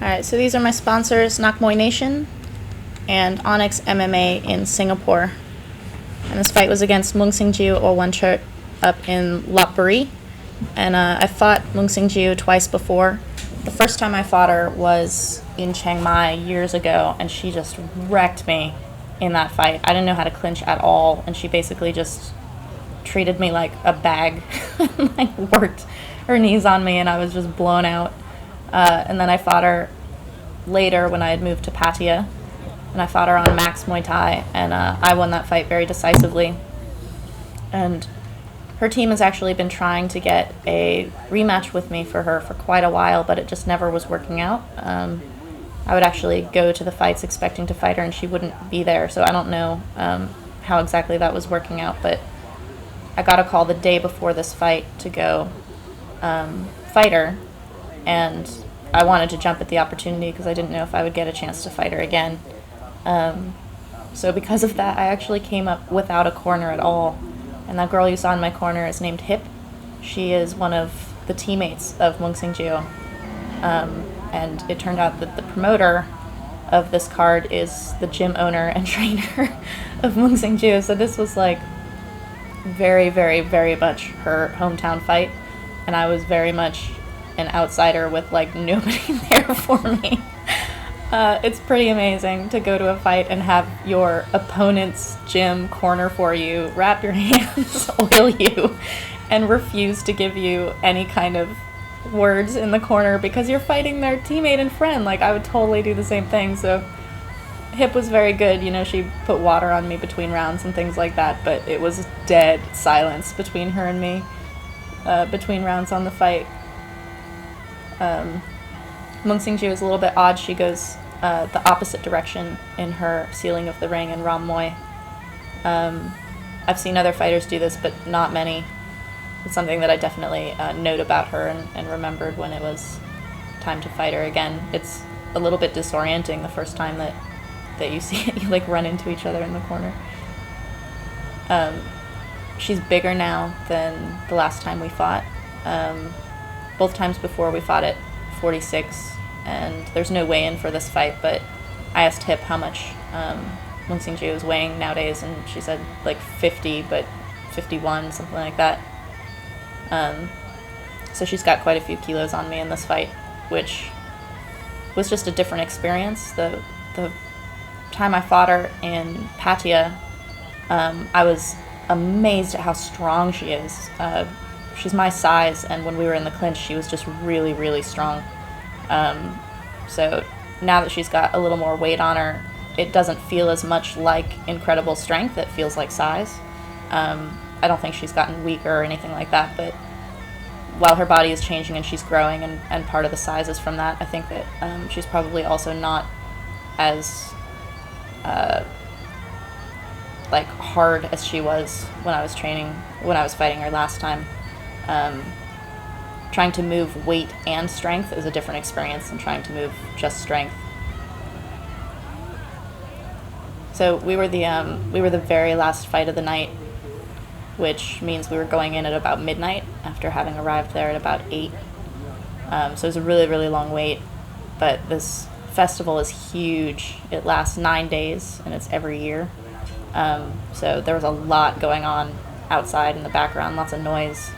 Alright, so these are my sponsors, Muay Nation and Onyx MMA in Singapore. And this fight was against Muangsingjiew or one chart up in Lopburi. And I fought Muangsingjiew twice before. The first time I fought her was in Chiang Mai years ago, and she just wrecked me in that fight. I didn't know how to clinch at all, and she basically just treated me like a bag and like worked her knees on me, and I was just blown out. And then I fought her later when I had moved to Pattaya, and I fought her on Max Muay Thai, and I won that fight very decisively. And her team has actually been trying to get a rematch with me for her for quite a while, but it just never was working out. I would actually go to the fights expecting to fight her, and she wouldn't be there, so I don't know how exactly that was working out, but I got a call the day before this fight to go fight her, and I wanted to jump at the opportunity because I didn't know if I would get a chance to fight her again. So because of that, I actually came up without a corner at all, and that girl you saw in my corner is named Hip. She is one of the teammates of Muangsingjiew, and it turned out that the promoter of this card is the gym owner and trainer of Muangsingjiew, so this was like very, very, very much her hometown fight, and I was very much an outsider with like nobody there for me. It's pretty amazing to go to a fight and have your opponent's gym corner for you, wrap your hands, oil you, and refuse to give you any kind of words in the corner because you're fighting their teammate and friend. Like, I would totally do the same thing. So Hip was very good. You know, she put water on me between rounds and things like that, but it was dead silence between her and me between rounds on the fight. Muangsingjiew is a little bit odd. She goes the opposite direction in her sealing of the ring in Ram Muay. I've seen other fighters do this, but not many. It's something that I definitely note about her and remembered when it was time to fight her again. It's a little bit disorienting the first time that you see it. You like run into each other in the corner. She's bigger now than the last time we fought. Both times before we fought at 46, and there's no weigh-in for this fight, but I asked Hip how much Muangsingjiew is weighing nowadays, and she said like 50, but 51, something like that. So she's got quite a few kilos on me in this fight, which was just a different experience. The time I fought her in Pattaya, I was amazed at how strong she is. She's my size, and when we were in the clinch, she was just really, really strong. So now that she's got a little more weight on her, it doesn't feel as much like incredible strength. It feels like size. I don't think she's gotten weaker or anything like that, but while her body is changing and she's growing, and part of the size is from that, I think that she's probably also not as like hard as she was when I was fighting her last time. Trying to move weight and strength is a different experience than trying to move just strength. So we were the very last fight of the night, which means we were going in at about midnight after having arrived there at about 8. So it was a really, really long wait, but this festival is huge. It lasts 9 days, and it's every year. So there was a lot going on outside in the background, lots of noise.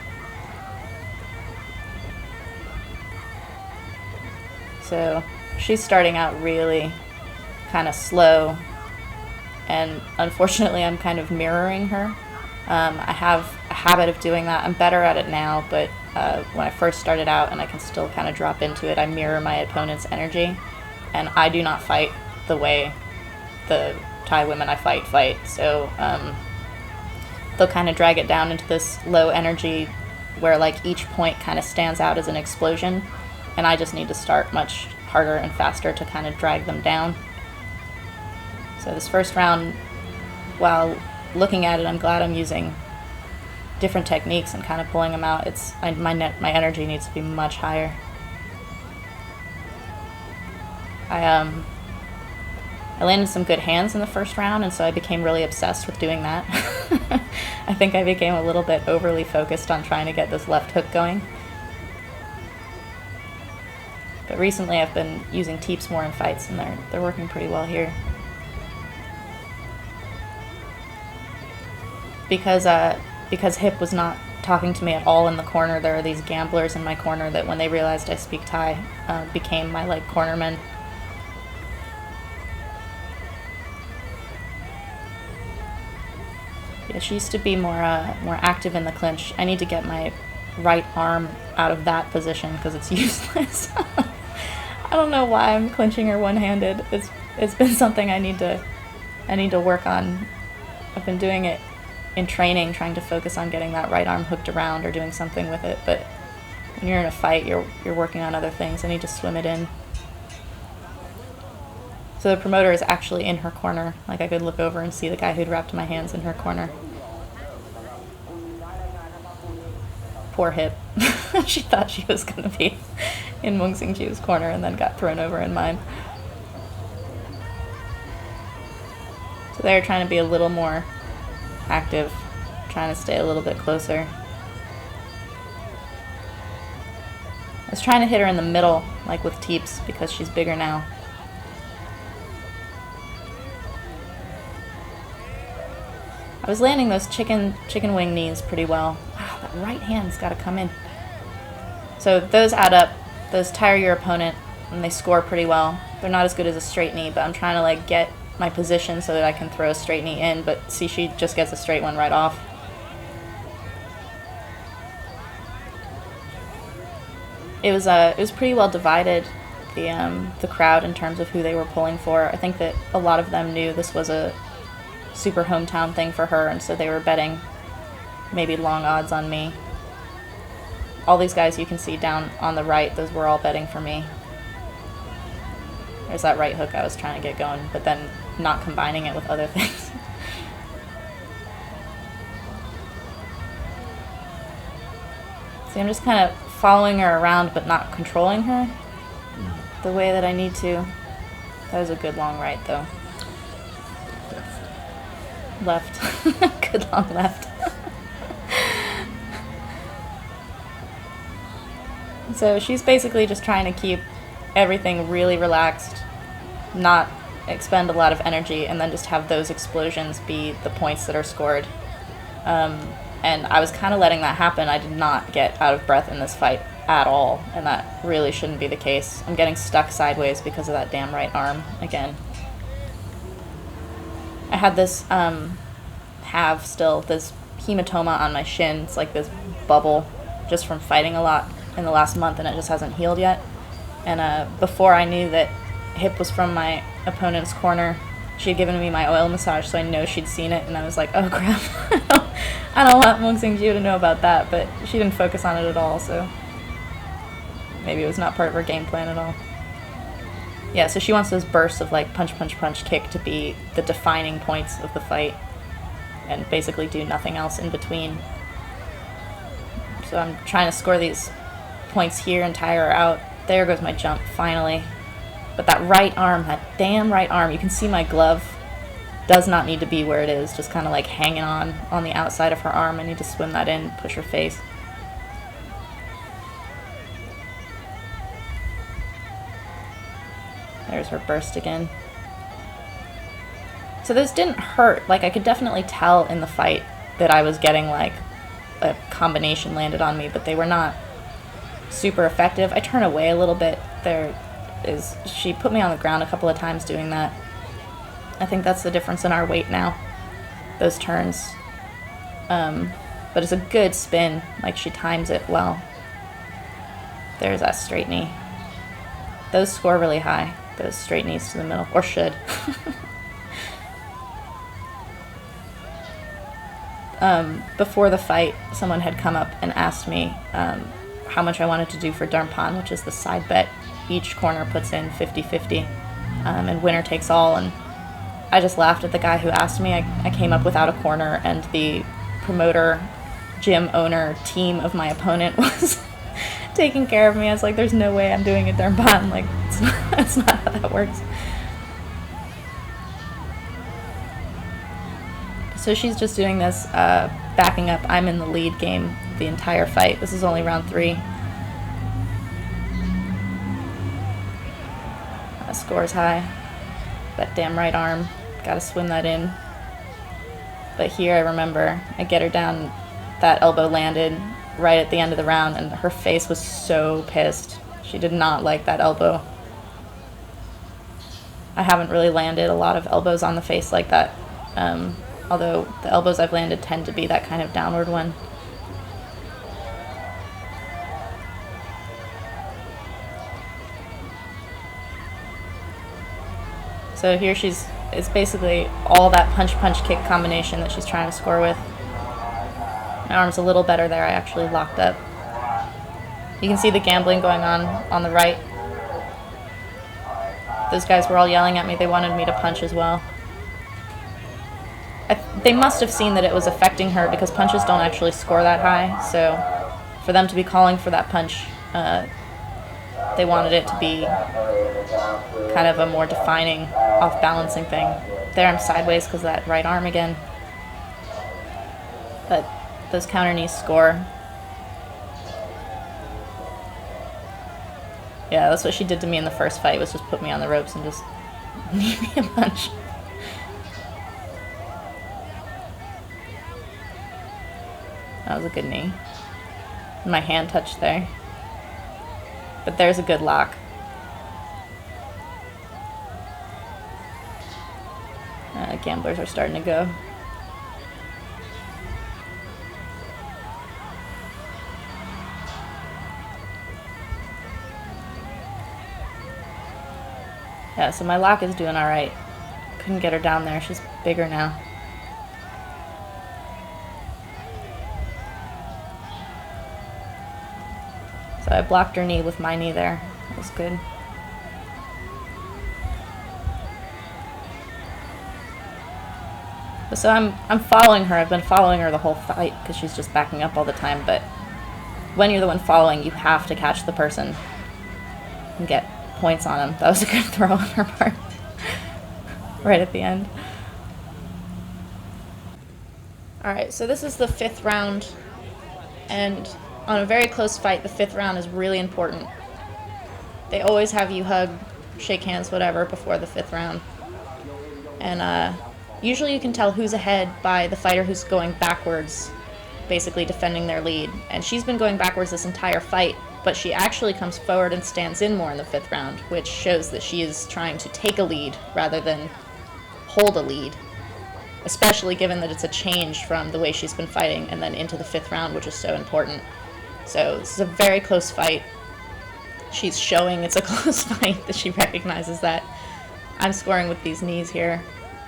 So she's starting out really kind of slow, and unfortunately I'm kind of mirroring her. I have a habit of doing that. I'm better at it now, but when I first started out, and I can still kind of drop into it, I mirror my opponent's energy, and I do not fight the way the Thai women I fight. So they'll kind of drag it down into this low energy where like each point kind of stands out as an explosion, and I just need to start much harder and faster to kind of drag them down. So this first round, while looking at it, I'm glad I'm using different techniques and kind of pulling them out. My energy needs to be much higher. I landed some good hands in the first round, and so I became really obsessed with doing that. I think I became a little bit overly focused on trying to get this left hook going. But recently I've been using teeps more in fights, and they're working pretty well here. Because Hip was not talking to me at all in the corner, there are these gamblers in my corner that when they realized I speak Thai, became my like cornermen. Yeah, she used to be more active in the clinch. I need to get my right arm out of that position because it's useless. I don't know why I'm clinching her one-handed. It's been something I need to work on. I've been doing it in training, trying to focus on getting that right arm hooked around or doing something with it, but when you're in a fight, you're working on other things. I need to swim it in. So the promoter is actually in her corner. Like, I could look over and see the guy who'd wrapped my hands in her corner. Poor Hip. She thought she was going to be in Muangsingjiews' corner and then got thrown over in mine. So they're trying to be a little more active, trying to stay a little bit closer. I was trying to hit her in the middle, like with teeps, because she's bigger now. I was landing those chicken wing knees pretty well. Wow, that right hand's got to come in. So those add up. Those tire your opponent, and they score pretty well. They're not as good as a straight knee, but I'm trying to like get my position so that I can throw a straight knee in, but see, she just gets a straight one right off. It was pretty well divided, the crowd, in terms of who they were pulling for. I think that a lot of them knew this was a super hometown thing for her, and so they were betting maybe long odds on me. All these guys you can see down on the right, those were all betting for me. There's that right hook I was trying to get going, but then not combining it with other things. See, I'm just kind of following her around but not controlling her the way that I need to. That was a good long right, though. Left. Good long left. So she's basically just trying to keep everything really relaxed, not expend a lot of energy, and then just have those explosions be the points that are scored. And I was kind of letting that happen. I did not get out of breath in this fight at all, and that really shouldn't be the case. I'm getting stuck sideways because of that damn right arm again. I had this, this hematoma on my shin. It's like this bubble just from fighting a lot in the last month, and it just hasn't healed yet. And before I knew that Hip was from my opponent's corner, she had given me my oil massage, so I know she'd seen it, and I was like, oh crap, I don't want Muangsingjiew to know about that, but she didn't focus on it at all, so maybe it was not part of her game plan at all. Yeah, so she wants those bursts of like punch, punch, punch, kick to be the defining points of the fight, and basically do nothing else in between. So I'm trying to score these points here and tire her out. There goes my jump, finally. But that right arm, that damn right arm, you can see my glove does not need to be where it is, just kind of like hanging on the outside of her arm. I need to swim that in, push her face. There's her burst again. So those didn't hurt. Like, I could definitely tell in the fight that I was getting like a combination landed on me, but they were not super effective. I turn away a little bit. She put me on the ground a couple of times doing that. I think that's the difference in our weight now, those turns. But it's a good spin, like she times it well. There's that straight knee. Those score really high, those straight knees to the middle, or should. Before the fight, someone had come up and asked me how much I wanted to do for Darmpan, which is the side bet. Each corner puts in 50-50, and winner takes all. And I just laughed at the guy who asked me. I came up without a corner, and the promoter, gym owner, team of my opponent was taking care of me. I was like, there's no way I'm doing a Darmpan. Like, that's not how that works. So she's just doing this, backing up. I'm in the lead game the entire fight. This is only round 3. scores high. That damn right arm. Gotta swim that in. But here I remember, I get her down, that elbow landed right at the end of the round, and her face was so pissed. She did not like that elbow. I haven't really landed a lot of elbows on the face like that, although the elbows I've landed tend to be that kind of downward one. So here it's basically all that punch-punch-kick combination that she's trying to score with. My arm's a little better there. I actually locked up. You can see the gambling going on the right. Those guys were all yelling at me. They wanted me to punch as well. They must have seen that it was affecting her because punches don't actually score that high. So for them to be calling for that punch, they wanted it to be kind of a more defining, off-balancing thing. There I'm sideways because of that right arm again. But those counter knees score. Yeah, that's what she did to me in the first fight, was just put me on the ropes and just knee me a punch. That was a good knee. My hand touched there. But there's a good lock. Gamblers are starting to go. Yeah, so my lock is doing alright. Couldn't get her down there. She's bigger now. So I blocked her knee with my knee there. That was good. So I'm following her. I've been following her the whole fight because she's just backing up all the time. But when you're the one following, you have to catch the person and get points on them. That was a good throw on her part. Right at the end. Alright, so this is the 5th round. And on a very close fight, the 5th round is really important. They always have you hug, shake hands, whatever, before the 5th round. And usually you can tell who's ahead by the fighter who's going backwards, basically defending their lead. And she's been going backwards this entire fight, but she actually comes forward and stands in more in the 5th round, which shows that she is trying to take a lead rather than hold a lead, especially given that it's a change from the way she's been fighting and then into the 5th round, which is so important. So this is a very close fight. She's showing it's a close fight, that she recognizes that. I'm scoring with these knees here.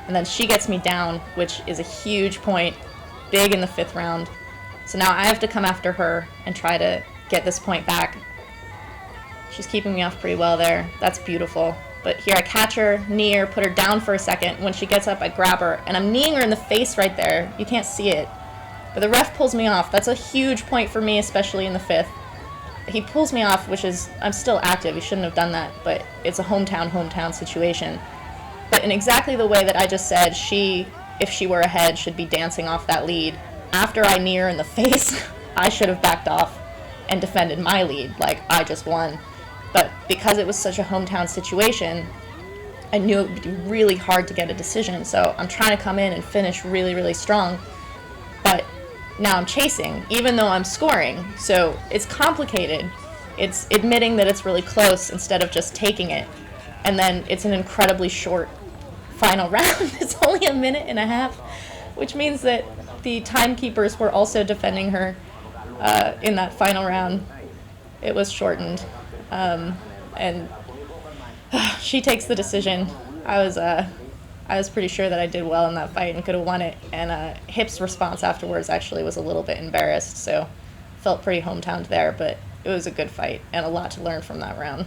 And then she gets me down, which is a huge point, big in the 5th round. So now I have to come after her and try to get this point back. She's keeping me off pretty well there. That's beautiful. But here I catch her, knee her, put her down for a second. When she gets up, I grab her, and I'm kneeing her in the face right there. You can't see it. But the ref pulls me off. That's a huge point for me, especially in the 5th. He pulls me off, which is, I'm still active. He shouldn't have done that, but it's a hometown situation. But in exactly the way that I just said, she, if she were ahead, should be dancing off that lead. After I knee her in the face, I should have backed off and defended my lead, like I just won. But because it was such a hometown situation, I knew it would be really hard to get a decision, so I'm trying to come in and finish really, really strong. But now I'm chasing, even though I'm scoring, so it's complicated. It's admitting that it's really close instead of just taking it. And then it's an incredibly short final round. It's only a minute and a half, which means that the timekeepers were also defending her in that final round. It was shortened. And she takes the decision. I was pretty sure that I did well in that fight and could have won it. And Hip's response afterwards actually was a little bit embarrassed, so felt pretty hometowned there. But it was a good fight and a lot to learn from that round.